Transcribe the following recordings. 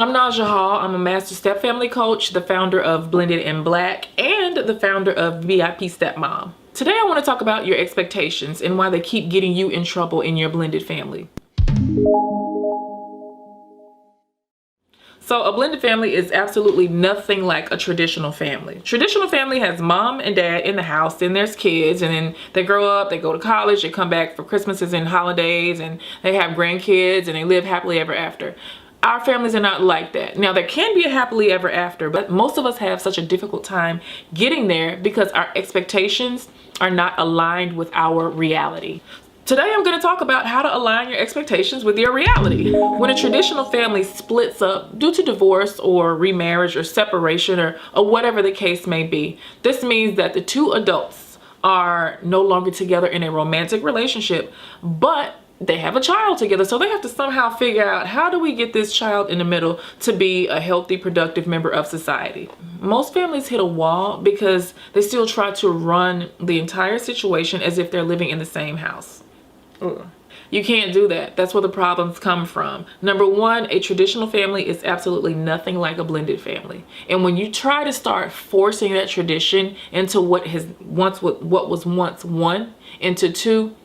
I'm Naja Hall. I'm a master Stepfamily Coach, the founder of Blended in Black, and the founder of VIP Stepmom. Today I want to talk about your expectations and why they keep getting you in trouble in your blended family. So a blended family is absolutely nothing like a traditional family. Traditional family has mom and dad in the house, then there's kids, and then they grow up, they go to college, they come back for Christmases and holidays, and they have grandkids, and they live happily ever after. Our families are not like that. Now, there can be a happily ever after, but most of us have such a difficult time getting there because our expectations are not aligned with our reality. Today, I'm going to talk about how to align your expectations with your reality. When a traditional family splits up due to divorce or remarriage or separation or whatever the case may be, this means that the two adults are no longer together in a romantic relationship, but they have a child together. So they have to somehow figure out, how do we get this child in the middle to be a healthy, productive member of society? Most families hit a wall because they still try to run the entire situation as if they're living in the same house. You can't do that. That's where the problems come from. Number one, a traditional family is absolutely nothing like a blended family. And when you try to start forcing that tradition into what was once one into two,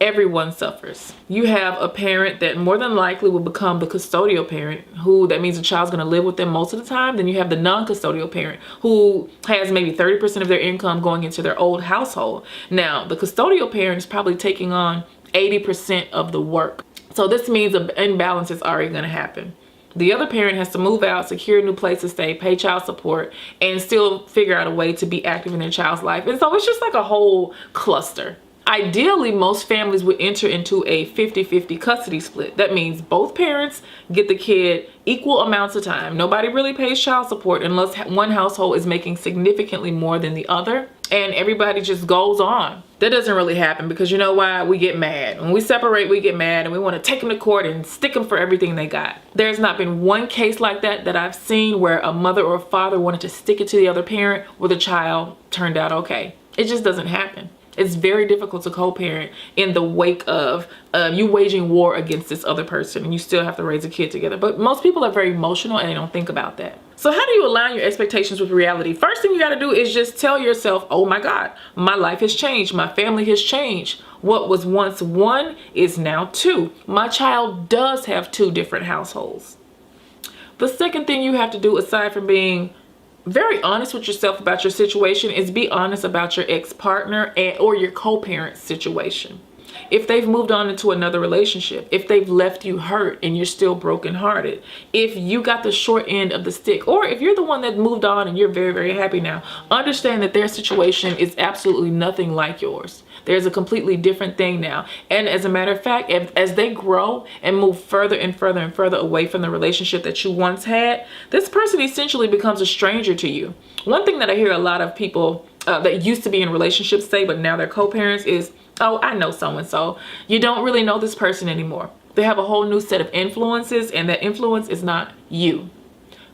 everyone suffers. You have a parent that more than likely will become the custodial parent, that means the child's going to live with them most of the time. Then you have the non-custodial parent who has maybe 30% of their income going into their old household. Now, the custodial parent is probably taking on 80% of the work. So this means an imbalance is already going to happen. The other parent has to move out, secure a new place to stay, pay child support, and still figure out a way to be active in their child's life. And so it's just like a whole cluster. Ideally, most families would enter into a 50-50 custody split. That means both parents get the kid equal amounts of time. Nobody really pays child support unless one household is making significantly more than the other, and everybody just goes on. That doesn't really happen because you know why? We get mad. When we separate, we get mad and we want to take them to court and stick them for everything they got. There's not been one case like that I've seen where a mother or a father wanted to stick it to the other parent where the child turned out okay. It just doesn't happen. It's very difficult to co-parent in the wake of you waging war against this other person, and you still have to raise a kid together. But most people are very emotional and they don't think about that. So how do you align your expectations with reality? First thing you got to do is just tell yourself, oh my God, my life has changed. My family has changed. What was once one is now two. My child does have two different households. The second thing you have to do, aside from being very honest with yourself about your situation, is be honest about your ex-partner or your co-parent situation. If they've moved on into another relationship, if they've left you hurt and you're still brokenhearted, if you got the short end of the stick, or if you're the one that moved on and you're very, very happy now, understand that their situation is absolutely nothing like yours. There's a completely different thing now. And as a matter of fact, as they grow and move further and further and further away from the relationship that you once had, this person essentially becomes a stranger to you. One thing that I hear a lot of people that used to be in relationships say, but now they're co-parents, is, oh, I know so-and-so. You don't really know this person anymore. They have a whole new set of influences, and that influence is not you.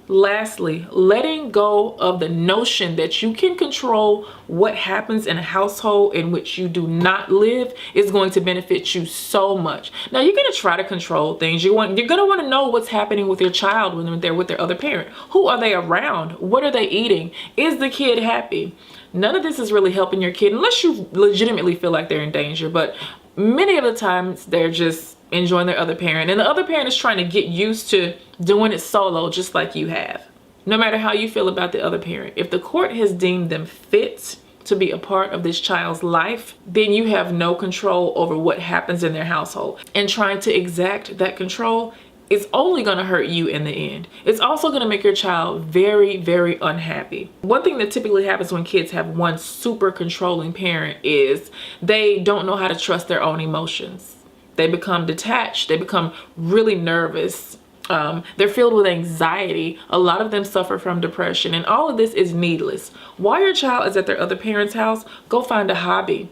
Lastly, letting go of the notion that you can control what happens in a household in which you do not live is going to benefit you so much. Now, you're going to try to control things. You're going to want to know what's happening with your child when they're with their other parent. Who are they around? What are they eating? Is the kid happy? None of this is really helping your kid unless you legitimately feel like they're in danger. But many of the times they're just enjoying their other parent, and the other parent is trying to get used to doing it solo just like you have. No matter how you feel about the other parent, if the court has deemed them fit to be a part of this child's life, then you have no control over what happens in their household. And trying to exact that control is only going to hurt you in the end. It's also going to make your child very, very unhappy. One thing that typically happens when kids have one super controlling parent is they don't know how to trust their own emotions. They become detached. They become really nervous. They're filled with anxiety. A lot of them suffer from depression, and all of this is needless. While your child is at their other parent's house, go find a hobby.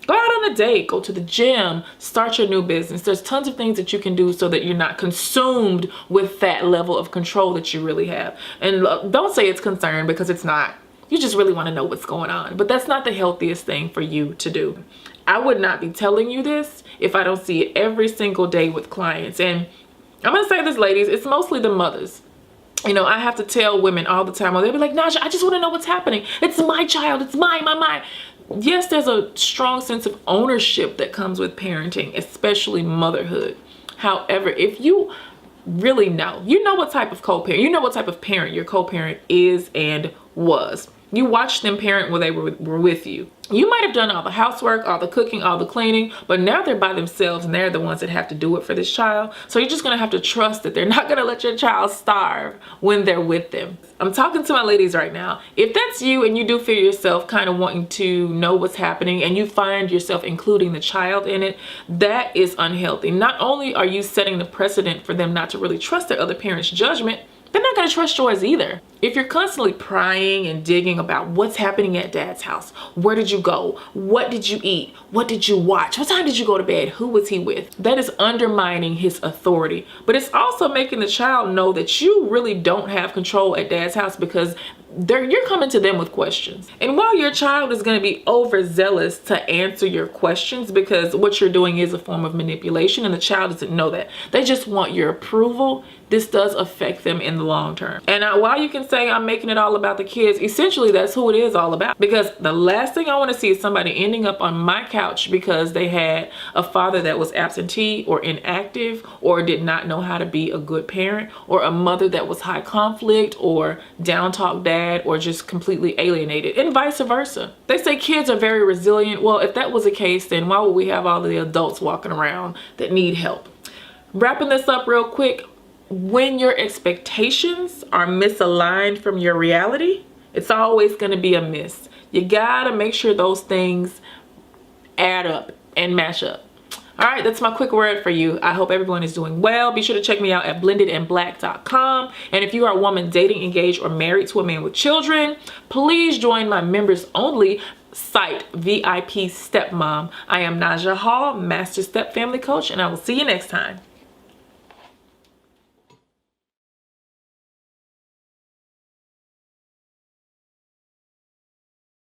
Go out on a date, go to the gym, start your new business. There's tons of things that you can do so that you're not consumed with that level of control that you really have. And don't say it's concern, because it's not. You just really want to know what's going on. But that's not the healthiest thing for you to do. I would not be telling you this if I don't see it every single day with clients. And I'm gonna say this, ladies, it's mostly the mothers. You know, I have to tell women all the time, or they'll be like, Naja, I just want to know what's happening. It's my child. It's mine. Yes, there's a strong sense of ownership that comes with parenting, especially motherhood. However, if you really know, you know what type of co-parent, you know what type of parent your co-parent is and was. You watched them parent when they were with you. You might have done all the housework, all the cooking, all the cleaning, but now they're by themselves and they're the ones that have to do it for this child. So you're just gonna have to trust that they're not gonna let your child starve when they're with them. I'm talking to my ladies right now. If that's you and you do feel yourself kind of wanting to know what's happening and you find yourself including the child in it, that is unhealthy. Not only are you setting the precedent for them not to really trust their other parent's judgment, they're not going to trust yours either. If you're constantly prying and digging about what's happening at dad's house, where did you go? What did you eat? What did you watch? What time did you go to bed? Who was he with? That is undermining his authority. But it's also making the child know that you really don't have control at dad's house because you're coming to them with questions. And while your child is going to be overzealous to answer your questions because what you're doing is a form of manipulation and the child doesn't know that, they just want your approval, this does affect them in the long term. And while you can say I'm making it all about the kids, essentially that's who it is all about. Because the last thing I want to see is somebody ending up on my couch because they had a father that was absentee or inactive or did not know how to be a good parent, or a mother that was high conflict or down talk dad, or just completely alienated, and vice versa. They say kids are very resilient. Well, if that was the case, then why would we have all of the adults walking around that need help? Wrapping this up real quick, when your expectations are misaligned from your reality, it's always going to be a miss. You gotta make sure those things add up and match up. All right, that's my quick word for you. I hope everyone is doing well. Be sure to check me out at blendedandblack.com. And if you are a woman dating, engaged, or married to a man with children, please join my members only site, VIP Stepmom. I am Naja Hall, Master Stepfamily Coach, and I will see you next time.